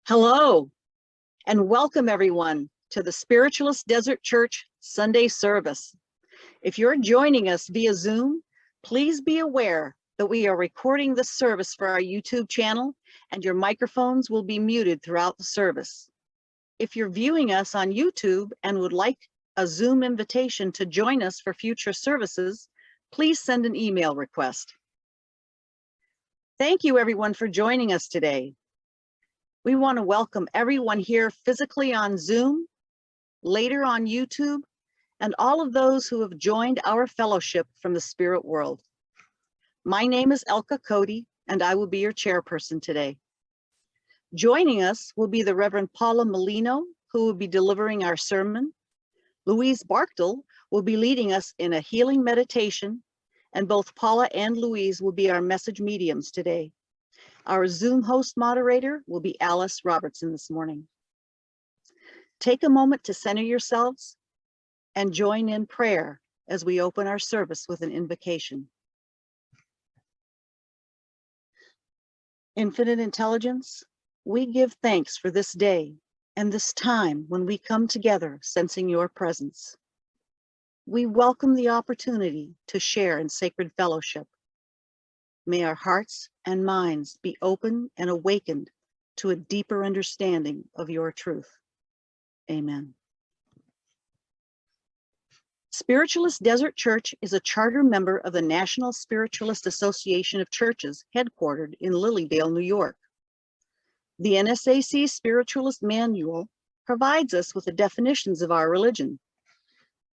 Hello, and welcome everyone to the Spiritualist Desert Church Sunday service. If you're joining us via Zoom, please be aware that we are recording this service for our YouTube channel and your microphones will be muted throughout the service. If you're viewing us on YouTube and would like a Zoom invitation to join us for future services, please send an email request. Thank you everyone for joining us today. We want to welcome everyone here physically on Zoom, later on YouTube, and all of those who have joined our fellowship from the spirit world. My name is Elka Cody, and I will be your chairperson today. Joining us will be the Reverend Paula Mellino, who will be delivering our sermon. Louise Barktel will be leading us in a healing meditation, and both Paula and Louise will be our message mediums today. Our Zoom host moderator will be Alice Robertson this morning. Take a moment to center yourselves and join in prayer as we open our service with an invocation. Infinite Intelligence, we give thanks for this day and this time when we come together sensing your presence. We welcome the opportunity to share in sacred fellowship. May our hearts and minds be open and awakened to a deeper understanding of your truth. Amen. Spiritualist Desert Church is a charter member of the National Spiritualist Association of Churches, headquartered in Lilydale, New York. The NSAC Spiritualist Manual provides us with the definitions of our religion.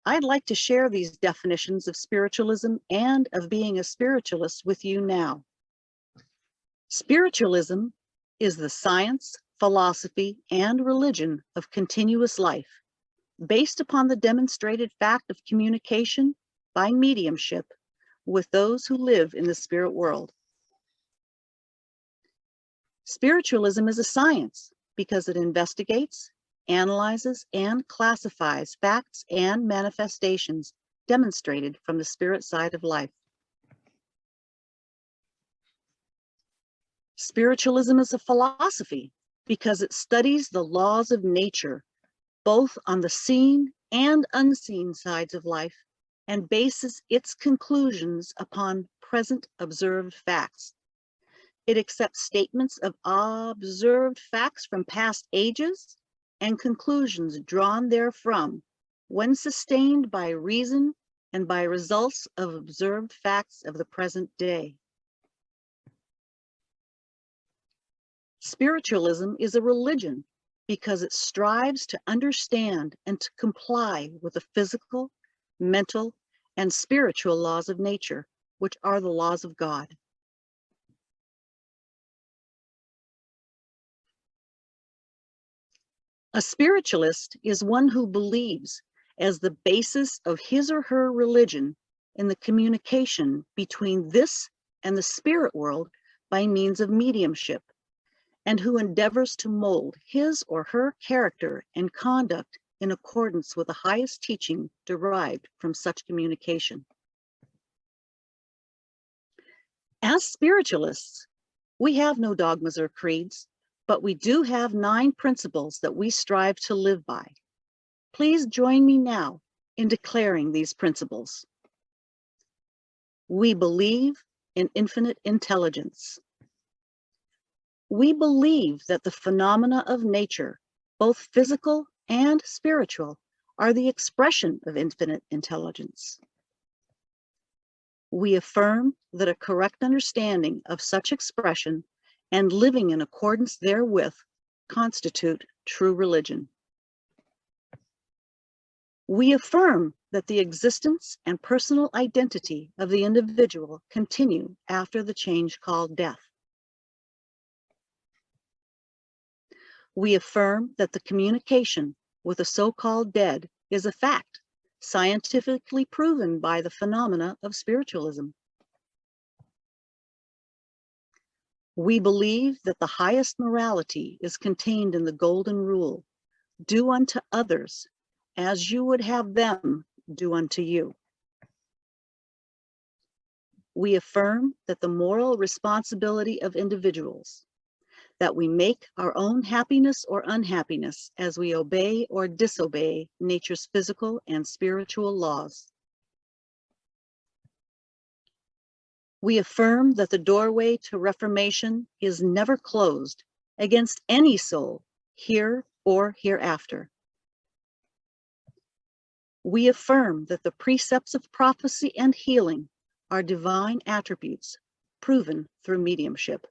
I'd like to share these definitions of spiritualism and of being a spiritualist with you now. Spiritualism is the science, philosophy, and religion of continuous life, based upon the demonstrated fact of communication by mediumship with those who live in the spirit world. Spiritualism is a science because it investigates, analyzes, and classifies facts and manifestations demonstrated from the spirit side of life. Spiritualism is a philosophy because it studies the laws of nature, both on the seen and unseen sides of life, and bases its conclusions upon present observed facts. It accepts statements of observed facts from past ages and conclusions drawn therefrom when sustained by reason and by results of observed facts of the present day. Spiritualism is a religion because it strives to understand and to comply with the physical, mental, and spiritual laws of nature, which are the laws of God. A spiritualist is one who believes, as the basis of his or her religion, in the communication between this and the spirit world by means of mediumship, and who endeavors to mold his or her character and conduct in accordance with the highest teaching derived from such communication. As spiritualists, we have no dogmas or creeds, but we do have 9 principles that we strive to live by. Please join me now in declaring these principles. We believe in infinite intelligence. We believe that the phenomena of nature, both physical and spiritual, are the expression of infinite intelligence. We affirm that a correct understanding of such expression and living in accordance therewith constitute true religion. We affirm that the existence and personal identity of the individual continue after the change called death. We affirm that the communication with the so-called dead is a fact, scientifically proven by the phenomena of spiritualism. We believe that the highest morality is contained in the golden rule, do unto others as you would have them do unto you. We affirm that the moral responsibility of individuals, that we make our own happiness or unhappiness as we obey or disobey nature's physical and spiritual laws. We affirm that the doorway to reformation is never closed against any soul, here or hereafter. We affirm that the precepts of prophecy and healing are divine attributes proven through mediumship.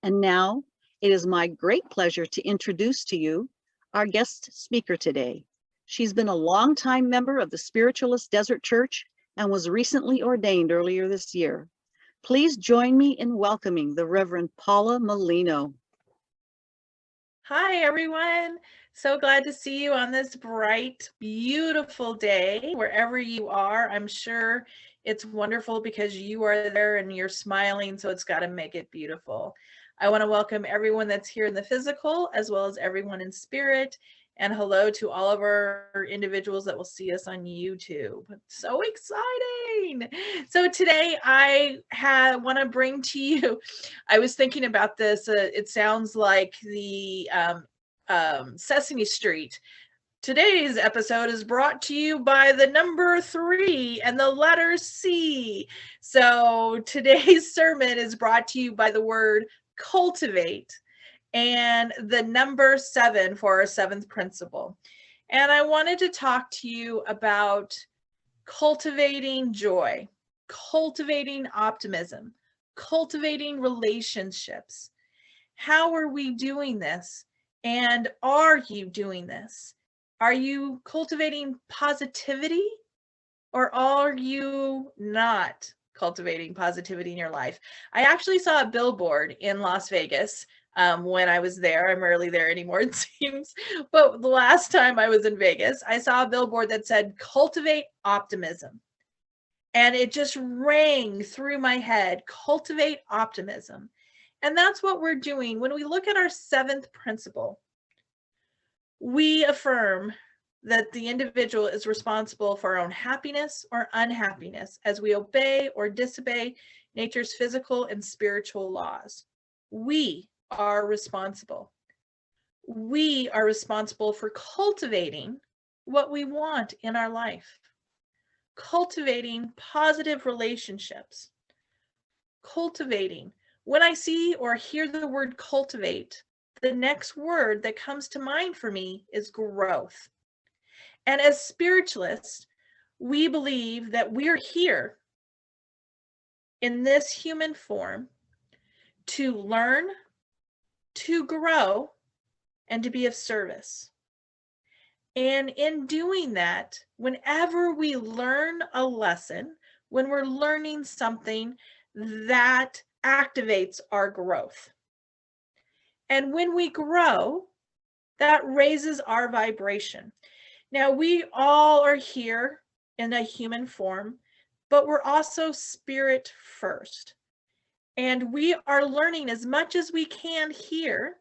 And now it is my great pleasure to introduce to you our guest speaker today. She's been a longtime member of the Spiritualist Desert Church and was recently ordained earlier this year. Please join me in welcoming the Reverend Paula Mellino. Hi, everyone. So glad to see you on this bright, beautiful day, wherever you are. I'm sure it's wonderful because you are there and you're smiling, so it's got to make it beautiful. I want to welcome everyone that's here in the physical, as well as everyone in spirit. And hello to all of our individuals that will see us on YouTube. So exciting. So today I want to bring to you, I was thinking about this. It sounds like the Sesame Street. Today's episode is brought to you by the number 3 and the letter C. So today's sermon is brought to you by the word cultivate and the number 7 for our 7th principle. And I wanted to talk to you about cultivating joy, cultivating optimism, cultivating relationships. How are we doing this? And are you doing this? Are you cultivating positivity, or are you not cultivating positivity in your life? I actually saw a billboard in Las Vegas when I was there. I'm rarely there anymore, it seems. But the last time I was in Vegas, I saw a billboard that said, cultivate optimism. And it just rang through my head, cultivate optimism. And that's what we're doing. When we look at our 7th principle, we affirm that the individual is responsible for our own happiness or unhappiness as we obey or disobey nature's physical and spiritual laws. We are responsible. We are responsible for cultivating what we want in our life, cultivating positive relationships, cultivating. When I see or hear the word cultivate, the next word that comes to mind for me is growth. And as spiritualists, we believe that we're here in this human form to learn, to grow, and to be of service. And in doing that, whenever we learn a lesson, when we're learning something, that activates our growth. And when we grow, that raises our vibration. Now, we all are here in a human form, but we're also spirit first. And we are learning as much as we can here,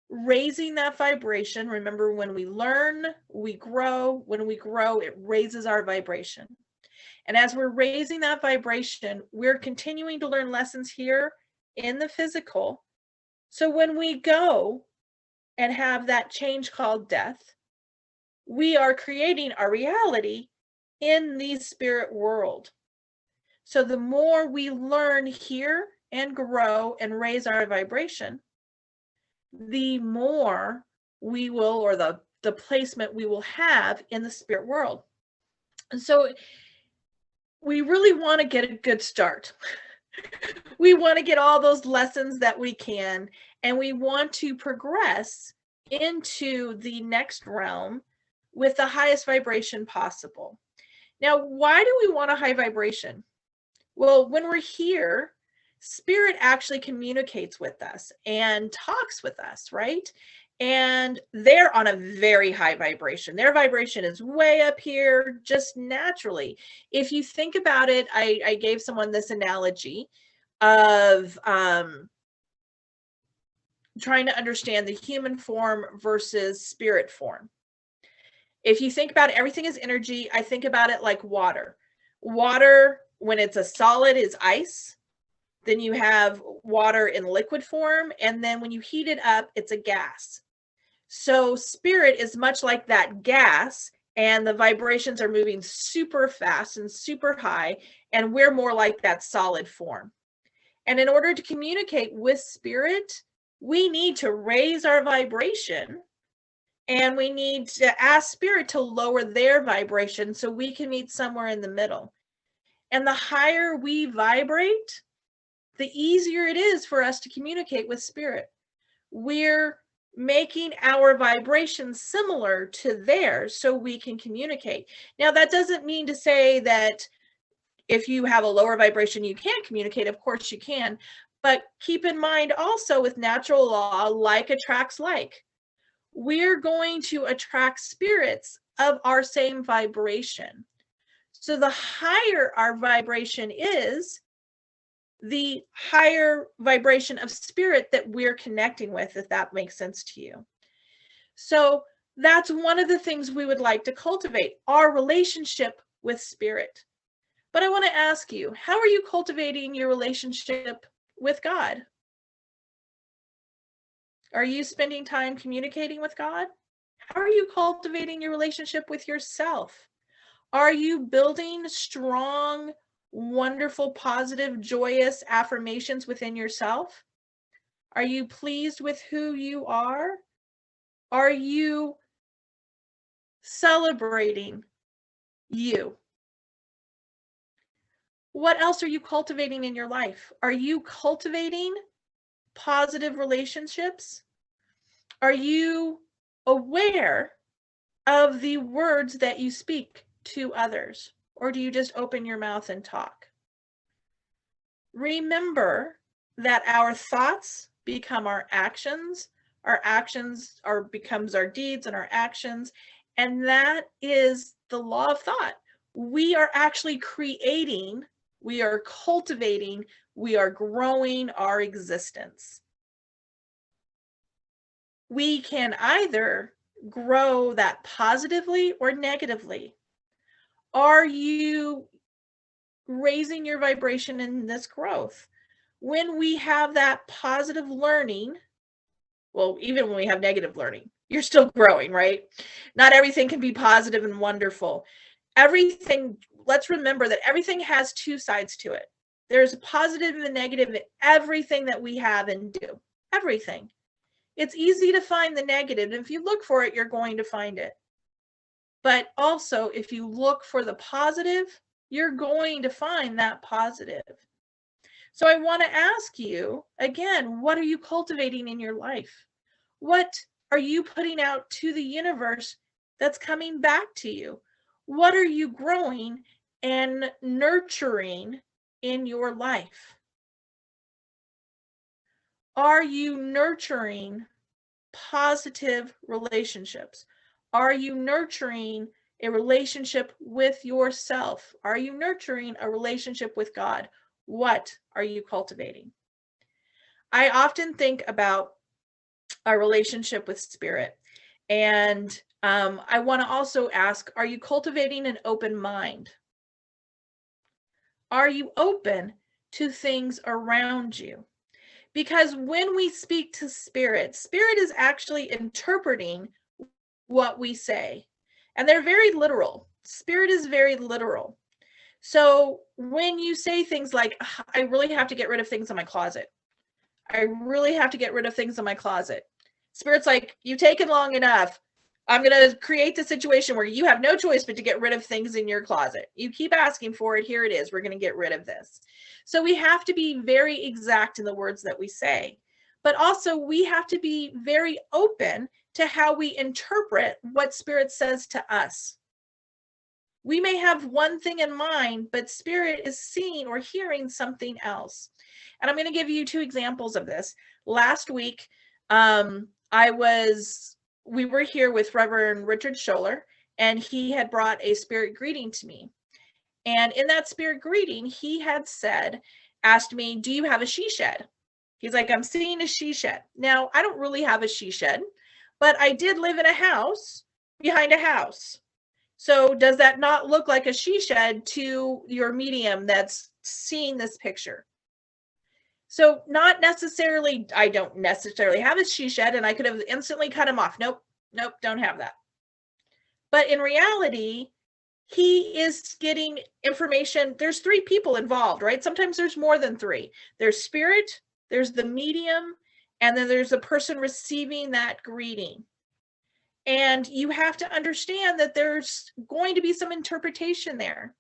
raising that vibration. Remember, when we learn, we grow. When we grow, it raises our vibration. And as we're raising that vibration, we're continuing to learn lessons here in the physical. So when we go and have that change called death, we are creating our reality in the spirit world. So the more we learn here and grow and raise our vibration, the more we will, or the placement we will have in the spirit world. And so we really want to get a good start. We want to get all those lessons that we can, and we want to progress into the next realm with the highest vibration possible. Now, why do we want a high vibration? Well, when we're here, spirit actually communicates with us and talks with us, right? And they're on a very high vibration. Their vibration is way up here just naturally. If you think about it, I gave someone this analogy of trying to understand the human form versus spirit form. If you think about it, everything is energy. I think about it like water. Water, when it's a solid, is ice. then you have water in liquid form, and then when you heat it up, it's a gas. So spirit is much like that gas, and the vibrations are moving super fast and super high, and we're more like that solid form. And in order to communicate with spirit, we need to raise our vibration, and we need to ask spirit to lower their vibration so we can meet somewhere in the middle. And the higher we vibrate, the easier it is for us to communicate with spirit. We're making our vibrations similar to theirs so we can communicate. Now, that doesn't mean to say that if you have a lower vibration, you can't communicate. Of course you can. But keep in mind also with natural law, like attracts like. We're going to attract spirits of our same vibration. So the higher our vibration is, the higher vibration of spirit that we're connecting with, if that makes sense to you. So that's one of the things we would like to cultivate, our relationship with spirit. But I want to ask you, how are you cultivating your relationship with God? Are you spending time communicating with God? How are you cultivating your relationship with yourself? Are you building strong, wonderful, positive, joyous affirmations within yourself? Are you pleased with who you are? Are you celebrating you? What else are you cultivating in your life? Are you cultivating positive relationships? Are you aware of the words that you speak to others? Or do you just open your mouth and talk? Remember that our thoughts become our actions becomes our deeds and our actions, and that is the law of thought. We are actually creating, we are cultivating, we are growing our existence. We can either grow that positively or negatively. Are you raising your vibration in this growth? When we have that positive learning, well, even when we have negative learning, you're still growing, right? Not everything can be positive and wonderful. Everything, let's remember that everything has two sides to it. There's a positive and a negative in everything that we have and do. Everything. It's easy to find the negative. If you look for it, you're going to find it. But also, if you look for the positive, you're going to find that positive. So I want to ask you, again, what are you cultivating in your life? What are you putting out to the universe that's coming back to you? What are you growing and nurturing in your life? Are you nurturing positive relationships? Are you nurturing a relationship with yourself? Are you nurturing a relationship with God? What are you cultivating? I often think about our relationship with spirit, and I want to also ask, are you cultivating an open mind? Are you open to things around you? Because when we speak to spirit, spirit is actually interpreting what we say. And they're very literal. Spirit is very literal. So when you say things like, I really have to get rid of things in my closet. I really have to get rid of things in my closet. Spirit's like, you've taken long enough. I'm going to create the situation where you have no choice but to get rid of things in your closet. You keep asking for it. Here it is. We're going to get rid of this. So we have to be very exact in the words that we say. But also we have to be very open to how we interpret what spirit says to us. We may have one thing in mind, but spirit is seeing or hearing something else. And I'm going to give you two examples of this. Last week, we were here with Reverend Richard Scholler, and he had brought a spirit greeting to me. And in that spirit greeting, he had asked me, do you have a she shed? He's like, I'm seeing a she shed. Now, I don't really have a she shed, but I did live in a house behind a house. So does that not look like a she shed to your medium that's seeing this picture? So not necessarily, I don't necessarily have a she shed and I could have instantly cut him off. Nope, don't have that. But in reality, he is getting information. There's 3 people involved, right? Sometimes there's more than 3. There's spirit, there's the medium, and then there's the person receiving that greeting. And you have to understand that there's going to be some interpretation there.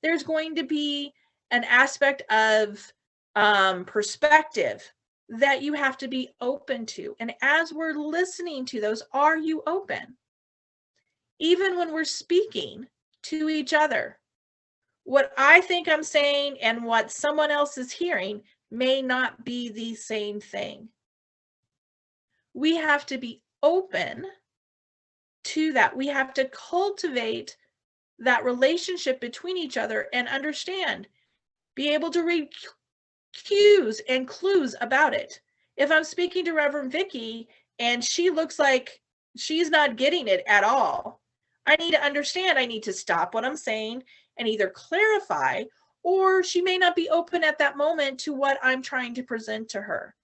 There's going to be an aspect of perspective that you have to be open to. And as we're listening to those, are you open? Even when we're speaking to each other, what I think I'm saying and what someone else is hearing may not be the same thing. We have to be open to that. We have to cultivate that relationship between each other and understand, be able to read cues and clues about it. If I'm speaking to Reverend Vicky and she looks like she's not getting it at all, I need to understand, I need to stop what I'm saying and either clarify, or she may not be open at that moment to what I'm trying to present to her.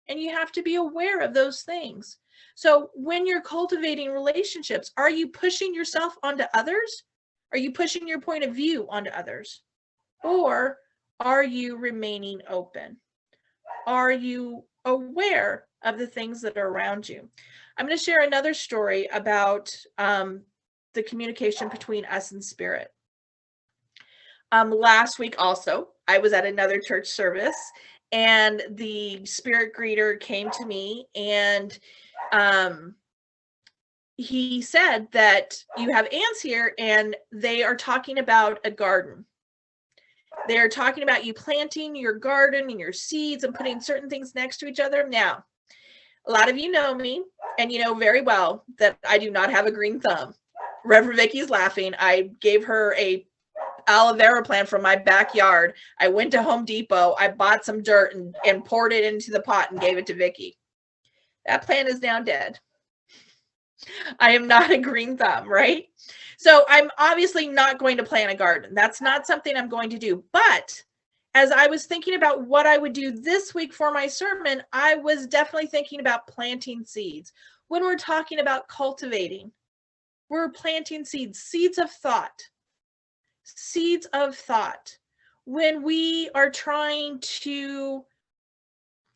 And you have to be aware of those things. So when you're cultivating relationships, are you pushing yourself onto others? Are you pushing your point of view onto others? Or are you remaining open? Are you aware of the things that are around you? I'm going to share another story about the communication between us and spirit. Last week also, I was at another church service and the spirit greeter came to me and he said that you have ants here and they are talking about a garden. They're talking about you planting your garden and your seeds and putting certain things next to each other. Now, a lot of you know me and you know very well that I do not have a green thumb. Reverend Vicky's laughing. I gave her a aloe vera plant from my backyard. I went to Home Depot. I bought some dirt and poured it into the pot and gave it to Vicky. That plant is now dead. I am not a green thumb, right? So I'm obviously not going to plant a garden. That's not something I'm going to do. But as I was thinking about what I would do this week for my sermon, I was definitely thinking about planting seeds. When we're talking about cultivating, we're planting seeds, seeds of thought. Seeds of thought. When we are trying to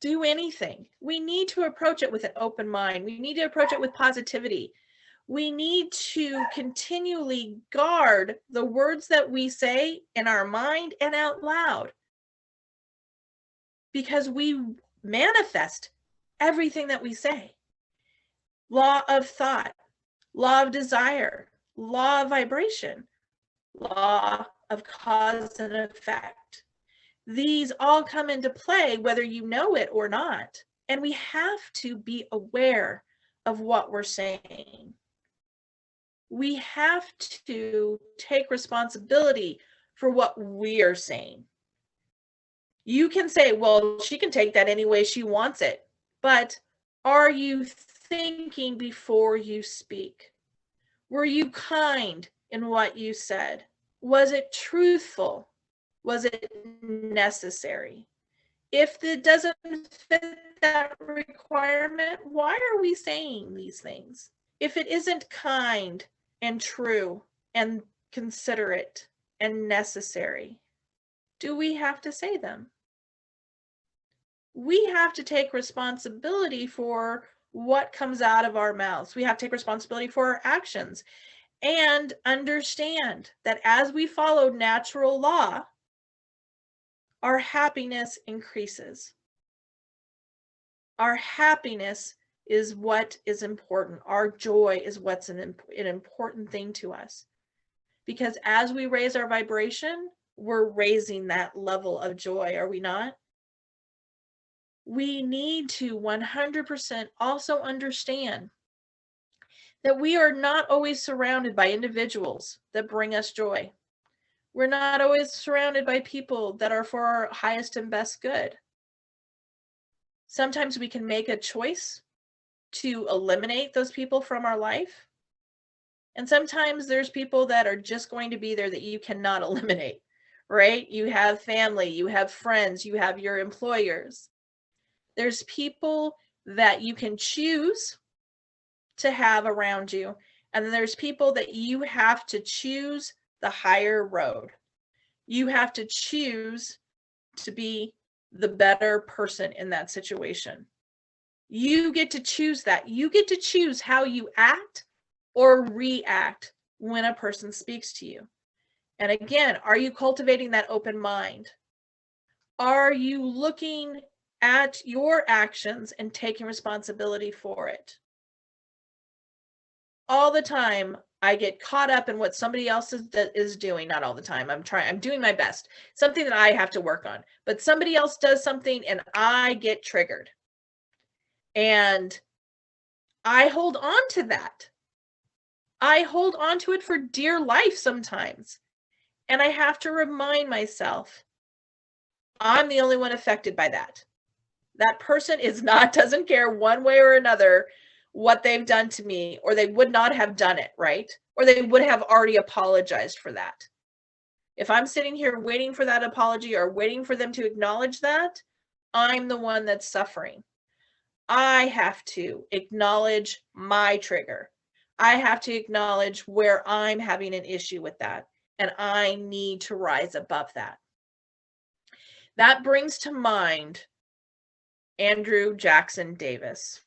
do anything, we need to approach it with an open mind. We need to approach it with positivity. We need to continually guard the words that we say in our mind and out loud, because we manifest everything that we say. Law of thought, law of desire, law of vibration, law of cause and effect. These all come into play whether you know it or not. And we have to be aware of what we're saying. We have to take responsibility for what we are saying. You can say, well, she can take that any way she wants it. But are you thinking before you speak? Were you kind in what you said? Was it truthful? Was it necessary? If it doesn't fit that requirement, why are we saying these things? If it isn't kind and true and considerate and necessary, do we have to say them? We have to take responsibility for what comes out of our mouths. We have to take responsibility for our actions and understand that as we follow natural law, our happiness increases. Our happiness is what is important. Our joy is what's an important thing to us. Because as we raise our vibration, we're raising that level of joy, are we not? We need to 100% also understand that we are not always surrounded by individuals that bring us joy. We're not always surrounded by people that are for our highest and best good. Sometimes we can make a choice to eliminate those people from our life. And sometimes there's people that are just going to be there that you cannot eliminate, right? You have family, you have friends, you have your employers. There's people that you can choose to have around you, and then there's people that you have to choose the higher road. You have to choose to be the better person in that situation. You get to choose that. You get to choose how you act or react when a person speaks to you. And again, are you cultivating that open mind? Are you looking at your actions and taking responsibility for it? All the time, I get caught up in what somebody else is doing. Not all the time. I'm doing my best. Something that I have to work on. But somebody else does something and I get triggered. And I hold on to that. I hold on to it for dear life sometimes. And I have to remind myself, I'm the only one affected by that. That person doesn't care one way or another what they've done to me, or they would not have done it, right? Or they would have already apologized for that. If I'm sitting here waiting for that apology or waiting for them to acknowledge that, I'm the one that's suffering. I have to acknowledge my trigger. I have to acknowledge where I'm having an issue with that, and I need to rise above that. That brings to mind Andrew Jackson Davis,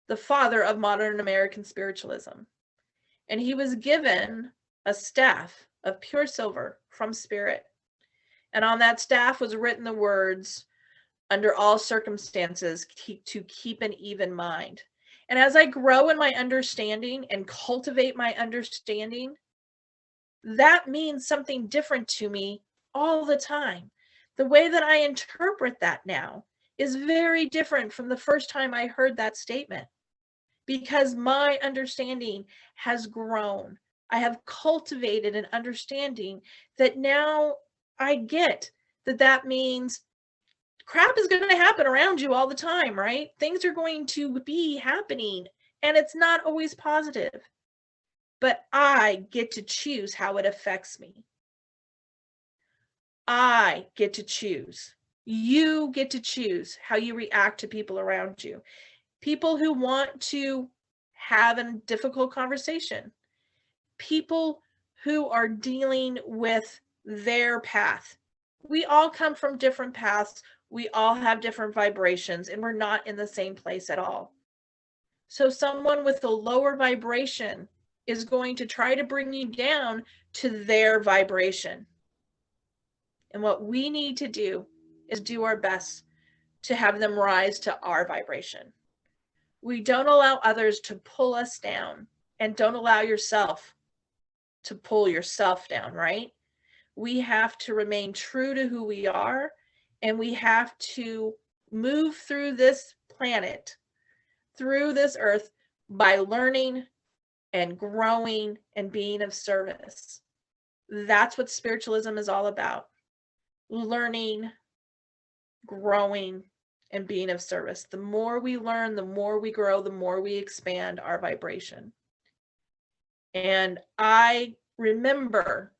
the father of modern American spiritualism. And he was given a staff of pure silver from Spirit. And on that staff was written the words, under all circumstances, to keep an even mind. And as I grow in my understanding and cultivate my understanding, that means something different to me all the time. The way that I interpret that now is very different from the first time I heard that statement, because my understanding has grown. I have cultivated an understanding that now I get that means crap is going to happen around you all the time, right? Things are going to be happening, and it's not always positive. But I get to choose how it affects me. I get to choose. You get to choose how you react to people around you. People who want to have a difficult conversation. People who are dealing with their path. We all come from different paths. We all have different vibrations, and we're not in the same place at all. So someone with a lower vibration is going to try to bring you down to their vibration. And what we need to do is do our best to have them rise to our vibration. We don't allow others to pull us down, and don't allow yourself to pull yourself down, right? We have to remain true to who we are, and we have to move through this planet, through this earth, by learning and growing and being of service. That's what spiritualism is all about. Learning, growing, and being of service. The more we learn, the more we grow, the more we expand our vibration. And I remember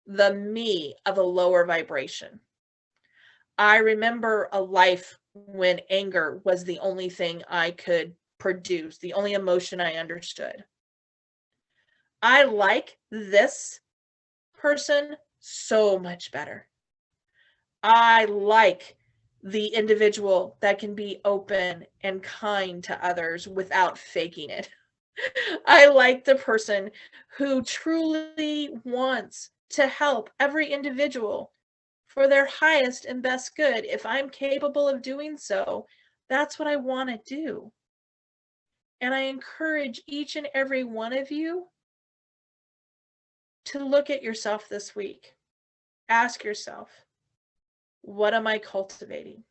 the me of a lower vibration. I remember a life when anger was the only thing I could produce, the only emotion I understood. I like this person so much better. I like the individual that can be open and kind to others without faking it. I like the person who truly wants to help every individual for their highest and best good. If I'm capable of doing so, that's what I want to do. And I encourage each and every one of you to look at yourself this week. Ask yourself, what am I cultivating?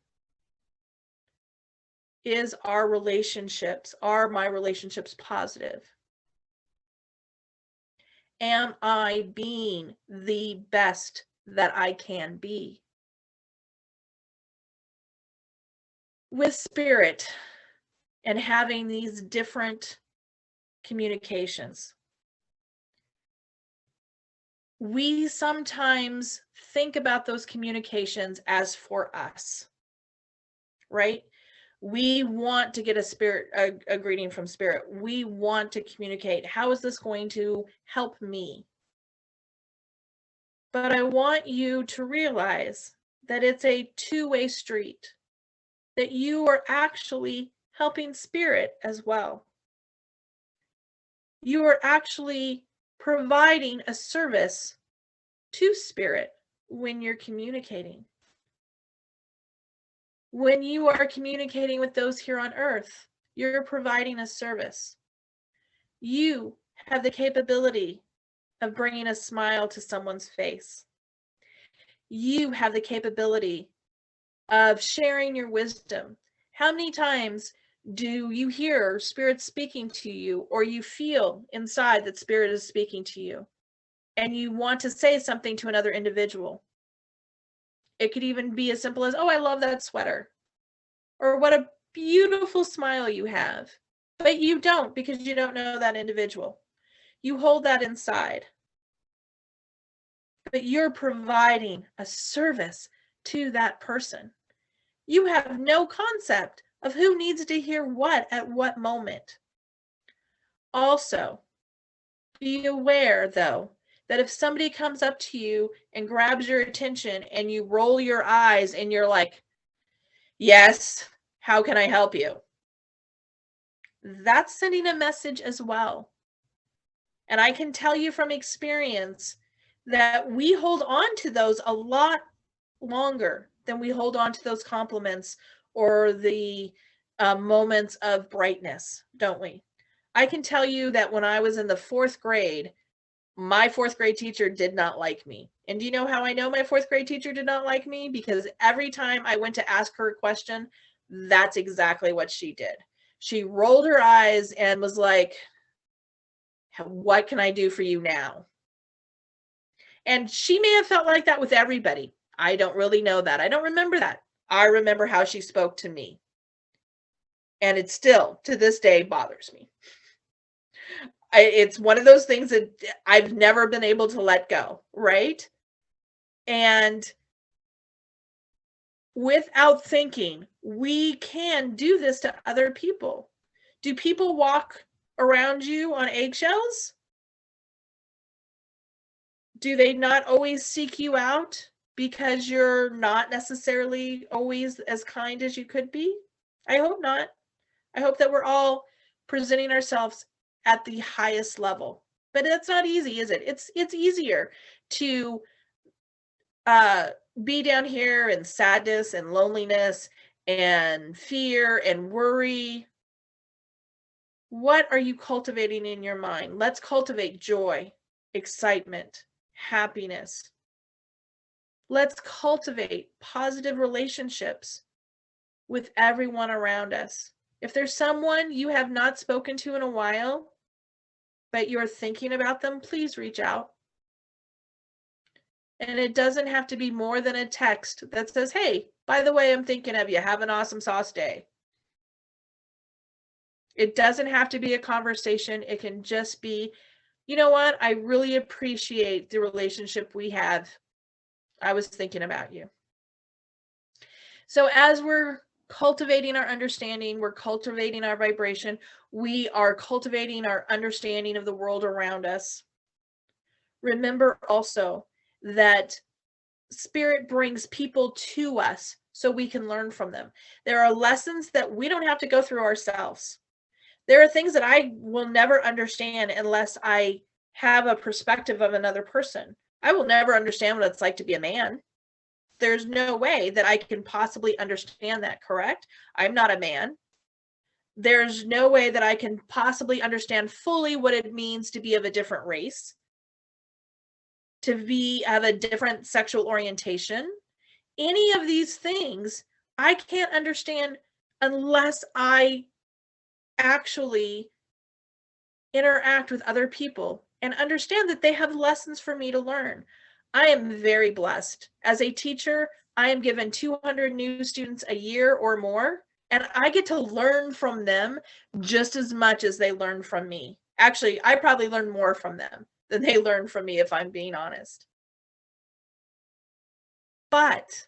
Are my relationships positive? Am I being the best that I can be? With Spirit and having these different communications, we sometimes think about those communications as for us, right? We want to get a greeting from spirit. We want to communicate. How is this going to help me? But I want you to realize that it's a two-way street, that you are actually helping spirit as well. You are actually providing a service to spirit when you're communicating. When you are communicating with those here on earth, you're providing a service. You have the capability of bringing a smile to someone's face. You have the capability of sharing your wisdom. How many times do you hear spirit speaking to you, or you feel inside that spirit is speaking to you, and you want to say something to another individual? It could even be as simple as, oh, I love that sweater, or what a beautiful smile you have. But you don't, because you don't know that individual. You hold that inside. But you're providing a service to that person. You have no concept of who needs to hear what at what moment. Also, be aware, though, that if somebody comes up to you and grabs your attention and you roll your eyes and you're like, yes, how can I help you? That's sending a message as well. And I can tell you from experience that we hold on to those a lot longer than we hold on to those compliments or the moments of brightness, don't we? I can tell you that when I was in the 4th grade, my 4th grade teacher did not like me. And do you know how I know my 4th grade teacher did not like me? Because every time I went to ask her a question, that's exactly what she did. She rolled her eyes and was like, what can I do for you now? And she may have felt like that with everybody. I don't really know that. I don't remember that. I remember how she spoke to me. And it still, to this day, bothers me. It's one of those things that I've never been able to let go, right? And without thinking, we can do this to other people. Do people walk around you on eggshells? Do they not always seek you out because you're not necessarily always as kind as you could be? I hope not. I hope that we're all presenting ourselves at the highest level. But that's not easy, is it? It's easier to be down here in sadness and loneliness and fear and worry. What are you cultivating in your mind? Let's cultivate joy, excitement, happiness. Let's cultivate positive relationships with everyone around us. If there's someone you have not spoken to in a while, but you're thinking about them, please reach out. And it doesn't have to be more than a text that says, hey, by the way, I'm thinking of you. Have an awesome sauce day. It doesn't have to be a conversation. It can just be, you know what? I really appreciate the relationship we have. I was thinking about you. So as we're cultivating our understanding, we're cultivating our vibration, we are cultivating our understanding of the world around us. Remember also that spirit brings people to us so we can learn from them. There are lessons that we don't have to go through ourselves. There are things that I will never understand unless I have a perspective of another person. I will never understand what it's like to be a man. There's no way that I can possibly understand that, correct? I'm not a man. There's no way that I can possibly understand fully what it means to be of a different race, to have a different sexual orientation. Any of these things I can't understand unless I actually interact with other people and understand that they have lessons for me to learn. I am very blessed. As a teacher, I am given 200 new students a year or more, and I get to learn from them just as much as they learn from me. Actually, I probably learn more from them than they learn from me, if I'm being honest. But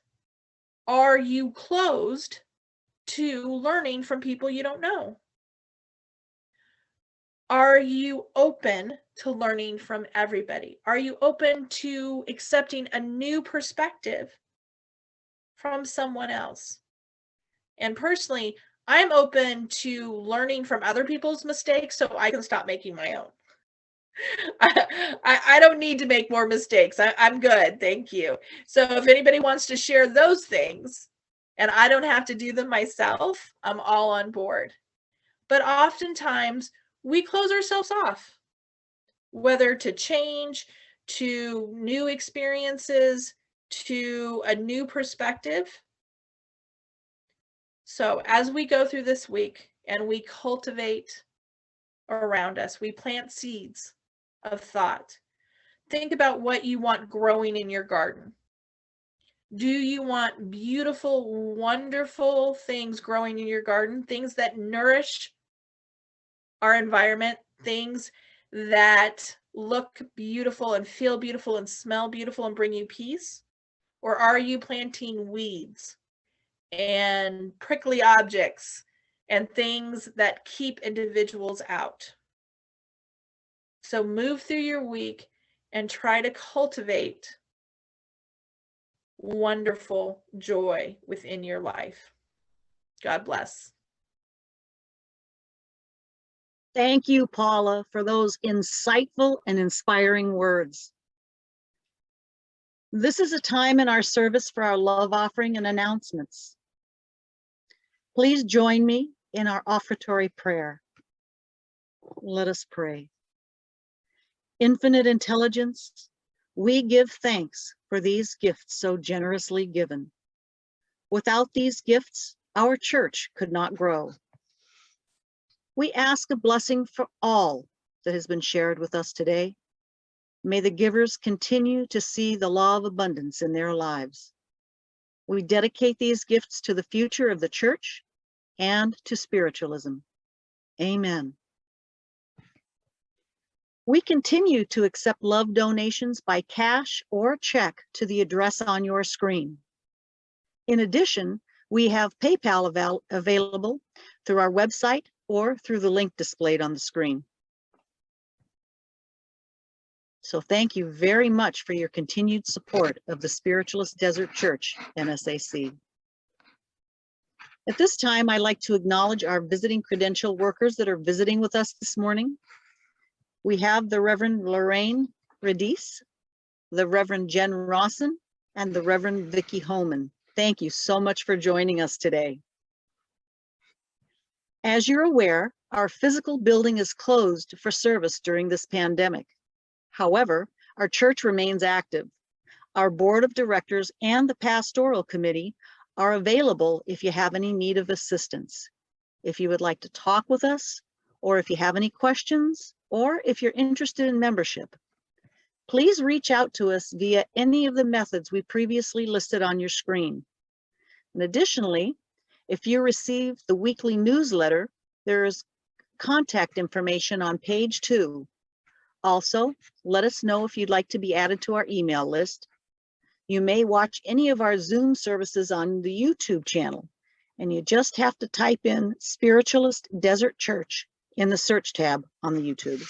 are you closed to learning from people you don't know? Are you open to learning from everybody? Are you open to accepting a new perspective from someone else? And personally, I'm open to learning from other people's mistakes so I can stop making my own. I don't need to make more mistakes. I'm good. Thank you. So if anybody wants to share those things and I don't have to do them myself, I'm all on board. But oftentimes we close ourselves off, whether to change, to new experiences, to a new perspective. So as we go through this week and we cultivate around us, we plant seeds of thought. Think about what you want growing in your garden. Do you want beautiful, wonderful things growing in your garden? Things that nourish our environment, things that look beautiful and feel beautiful and smell beautiful and bring you peace? Or are you planting weeds and prickly objects and things that keep individuals out? So move through your week and try to cultivate wonderful joy within your life. God bless. Thank you, Paula, for those insightful and inspiring words. This is a time in our service for our love offering and announcements. Please join me in our offertory prayer. Let us pray. Infinite intelligence, we give thanks for these gifts so generously given. Without these gifts, our church could not grow. We ask a blessing for all that has been shared with us today. May the givers continue to see the law of abundance in their lives. We dedicate these gifts to the future of the church and to spiritualism. Amen. We continue to accept love donations by cash or check to the address on your screen. In addition, we have PayPal available through our website or through the link displayed on the screen. So thank you very much for your continued support of the Spiritualist Desert Church, NSAC. At this time, I'd like to acknowledge our visiting credential workers that are visiting with us this morning. We have the Reverend Lorraine Redis, the Reverend Jen Rawson, and the Reverend Vicki Homan. Thank you so much for joining us today. As you're aware, our physical building is closed for service during this pandemic. However, our church remains active. Our board of directors and the pastoral committee are available if you have any need of assistance. If you would like to talk with us, or if you have any questions, or if you're interested in membership, please reach out to us via any of the methods we previously listed on your screen. And additionally, if you receive the weekly newsletter, there is contact information on page 2. Also, let us know if you'd like to be added to our email list. You may watch any of our Zoom services on the YouTube channel, and you just have to type in Spiritualist Desert Church in the search tab on the YouTube.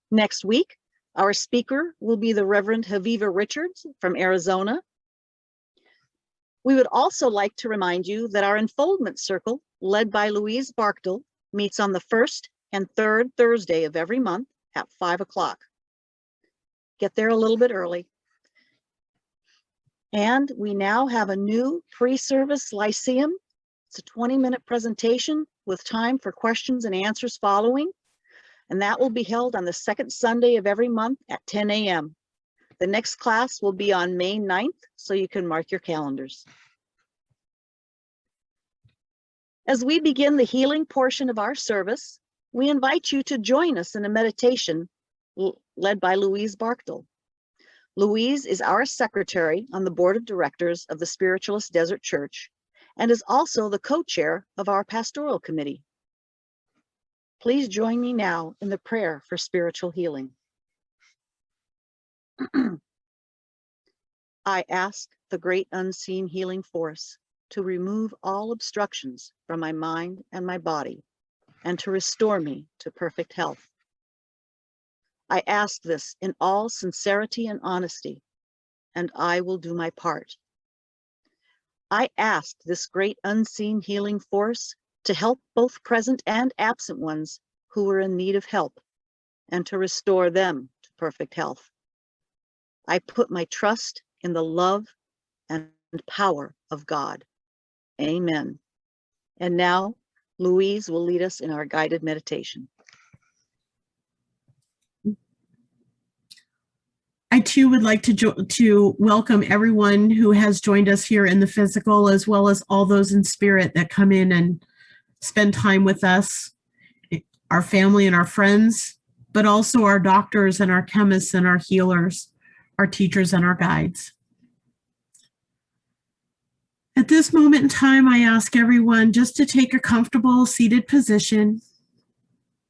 Next week, our speaker will be the Reverend Haviva Richards from Arizona. We would also like to remind you that our Enfoldment Circle, led by Louise Barkdal, meets on the first and third Thursday of every month at 5 o'clock. Get there a little bit early. And we now have a new pre-service lyceum. It's a 20-minute presentation with time for questions and answers following. And that will be held on the second Sunday of every month at 10 a.m. The next class will be on May 9th, so you can mark your calendars. As we begin the healing portion of our service, we invite you to join us in a meditation led by Louise Barkdal. Louise is our secretary on the board of directors of the Spiritualist Desert Church and is also the co-chair of our pastoral committee. Please join me now in the prayer for spiritual healing. I ask the great unseen healing force to remove all obstructions from my mind and my body and to restore me to perfect health. I ask this in all sincerity and honesty, and I will do my part. I ask this great unseen healing force to help both present and absent ones who are in need of help and to restore them to perfect health. I put my trust in the love and power of God. Amen. And now, Louise will lead us in our guided meditation. I too would like to welcome everyone who has joined us here in the physical, as well as all those in spirit that come in and spend time with us, our family and our friends, but also our doctors and our chemists and our healers, our teachers and our guides. At this moment in time, I ask everyone just to take a comfortable seated position,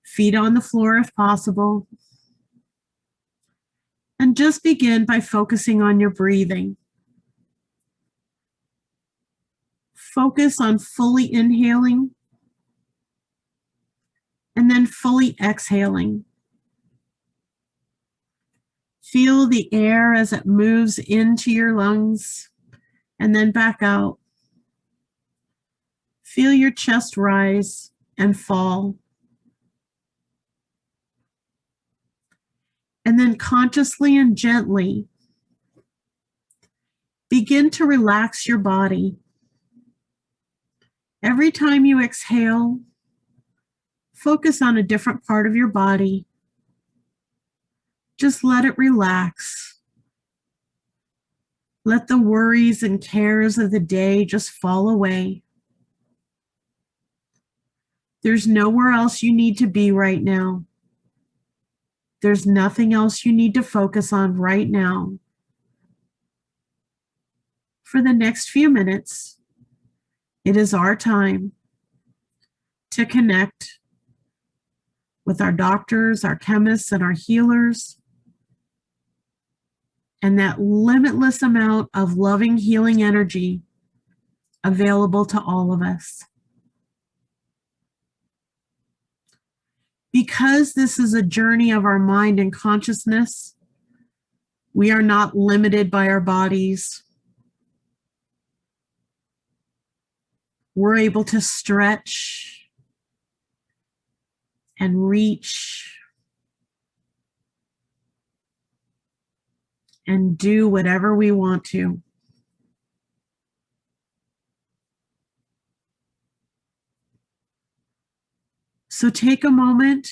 feet on the floor if possible, and just begin by focusing on your breathing. Focus on fully inhaling and then fully exhaling. Feel the air as it moves into your lungs and then back out. Feel your chest rise and fall. And then consciously and gently begin to relax your body. Every time you exhale, focus on a different part of your body. Just let it relax. Let the worries and cares of the day just fall away. There's nowhere else you need to be right now. There's nothing else you need to focus on right now. For the next few minutes, it is our time to connect with our doctors, our chemists, and our healers, and that limitless amount of loving, healing energy available to all of us. Because this is a journey of our mind and consciousness, we are not limited by our bodies. We're able to stretch and reach and do whatever we want to. So take a moment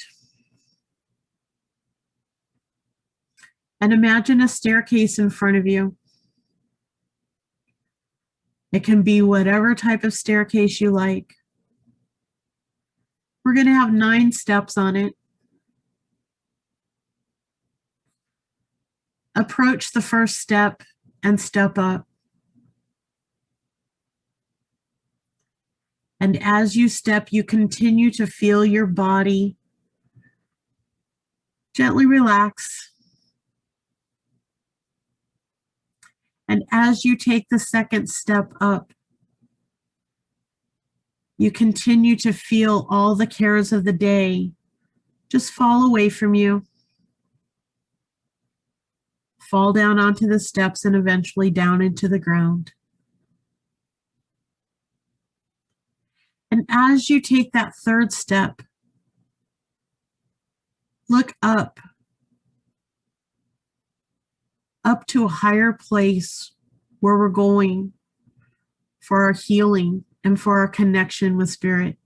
and imagine a staircase in front of you. It can be whatever type of staircase you like. We're going to have 9 steps on it. Approach the first step and step up. And as you step, you continue to feel your body gently relax. And as you take the second step up, you continue to feel all the cares of the day just fall away from you, fall down onto the steps and eventually down into the ground. And as you take that third step, look up to a higher place where we're going for our healing and for our connection with spirit.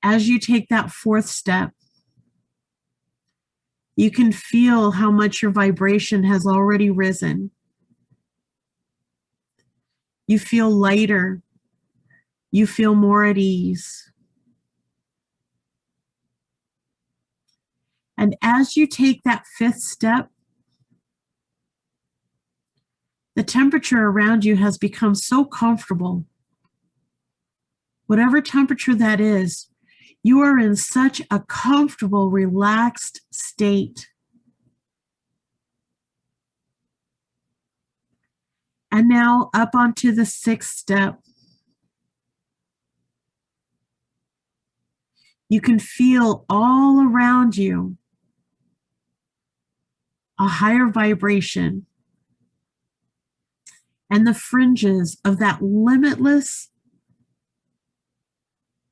As you take that fourth step, you can feel how much your vibration has already risen. You feel lighter. You feel more at ease. And as you take that fifth step, the temperature around you has become so comfortable. whatever temperature that is, you are in such a comfortable, relaxed state. And now up onto the 6th step. You can feel all around you a higher vibration and the fringes of that limitless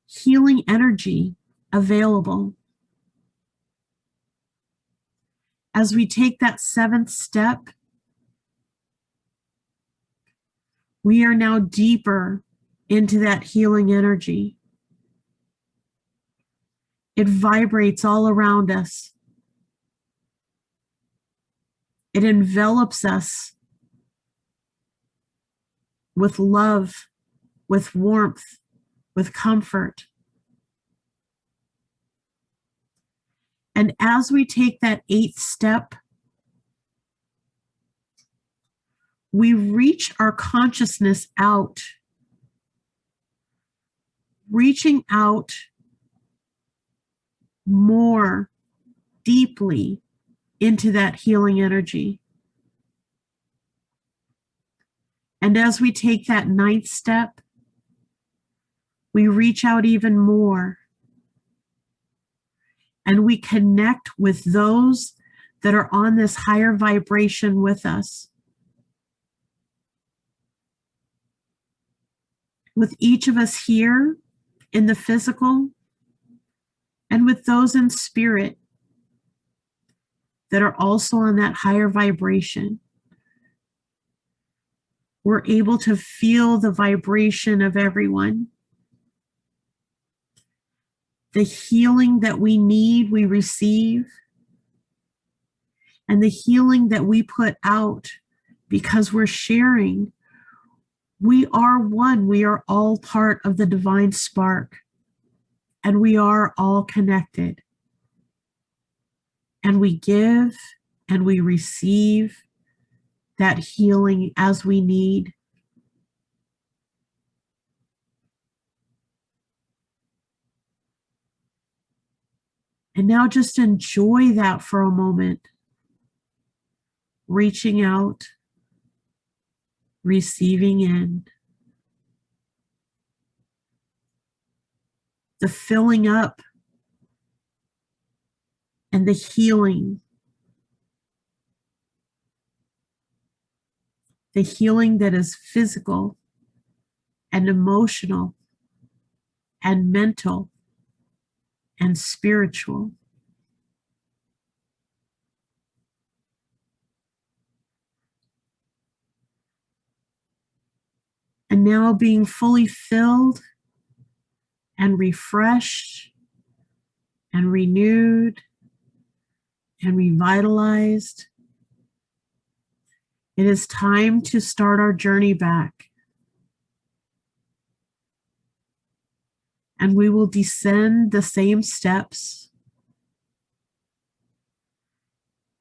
healing energy available. As we take that 7th step, we are now deeper into that healing energy. It vibrates all around us. It envelops us with love, with warmth, with comfort. And as we take that 8th step, we reach our consciousness out, reaching out more deeply into that healing energy. And as we take that 9th step, we reach out even more and we connect with those that are on this higher vibration with us. With each of us here in the physical and with those in spirit that are also on that higher vibration. We're able to feel the vibration of everyone. The healing that we need, we receive. And the healing that we put out because we're sharing. We are one. We are all part of the divine spark. And we are all connected. And we give and we receive that healing as we need. And now just enjoy that for a moment. Reaching out, receiving in. The filling up and the healing. The healing that is physical and emotional and mental and spiritual. And now being fully filled and refreshed and renewed and revitalized, it is time to start our journey back. And we will descend the same steps.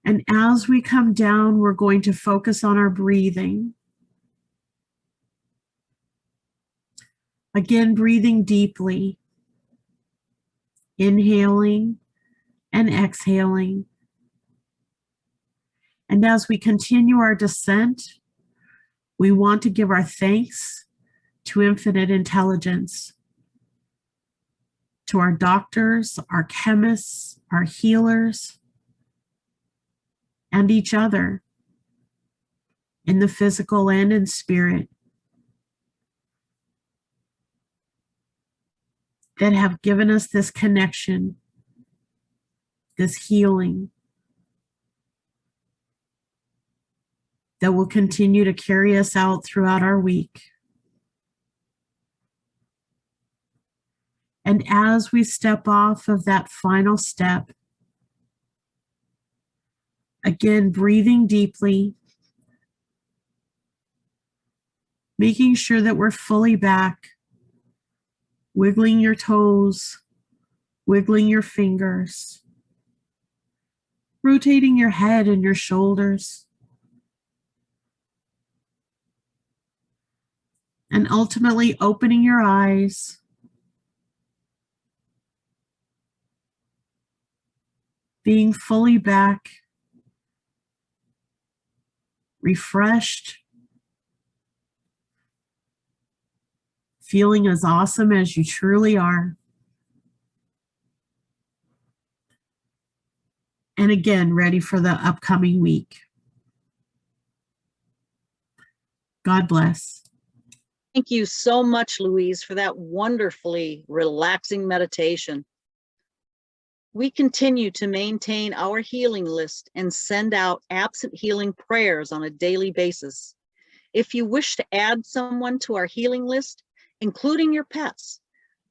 And as we come down, we're going to focus on our breathing. Again, breathing deeply, inhaling and exhaling. And as we continue our descent, we want to give our thanks to infinite intelligence, to our doctors, our chemists, our healers, and each other in the physical and in spirit that have given us this connection, this healing that will continue to carry us out throughout our week. And as we step off of that final step, again, breathing deeply, making sure that we're fully back, wiggling your toes, wiggling your fingers, rotating your head and your shoulders, and ultimately opening your eyes being fully back, refreshed, feeling as awesome as you truly are. And again, ready for the upcoming week. God bless. Thank you so much, Louise, for that wonderfully relaxing meditation. We continue to maintain our healing list and send out absent healing prayers on a daily basis. If you wish to add someone to our healing list, including your pets,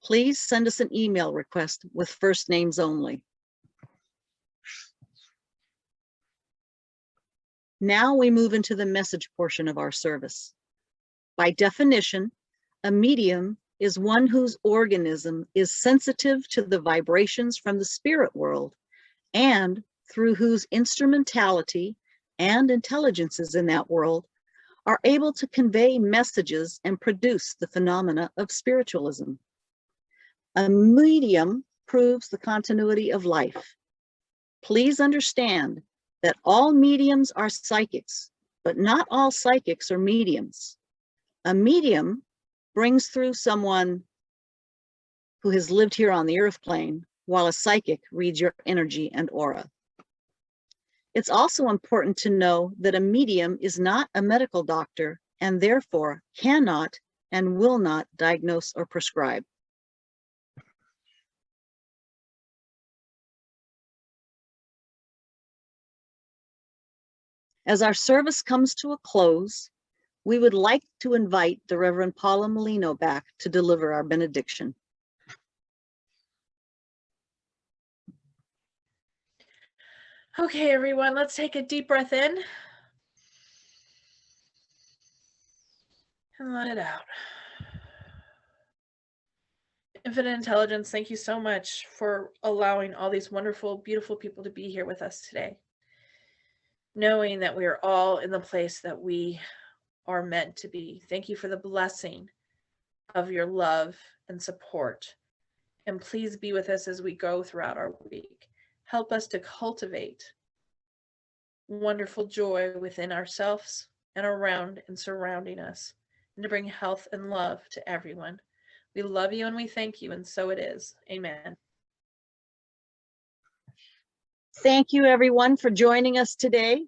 please send us an email request with first names only. Now we move into the message portion of our service. By definition, a medium is one whose organism is sensitive to the vibrations from the spirit world and through whose instrumentality and intelligences in that world are able to convey messages and produce the phenomena of spiritualism. A medium proves the continuity of life. Please understand that all mediums are psychics, but not all psychics are mediums. A medium brings through someone who has lived here on the earth plane, while a psychic reads your energy and aura. It's also important to know that a medium is not a medical doctor and therefore cannot and will not diagnose or prescribe. As our service comes to a close, we would like to invite the Reverend Paula Mellino back to deliver our benediction. Okay, everyone, let's take a deep breath in and let it out. Infinite Intelligence, thank you so much for allowing all these wonderful, beautiful people to be here with us today. Knowing that we are all in the place that we are meant to be. Thank you for the blessing of your love and support. And please be with us as we go throughout our week. Help us to cultivate wonderful joy within ourselves and around and surrounding us, and to bring health and love to everyone. We love you and we thank you, and so it is. Amen. Thank you, everyone, for joining us today.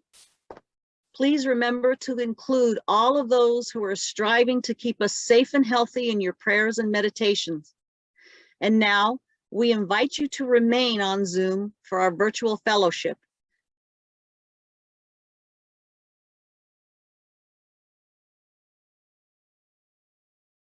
Please remember to include all of those who are striving to keep us safe and healthy in your prayers and meditations. And now we invite you to remain on Zoom for our virtual fellowship,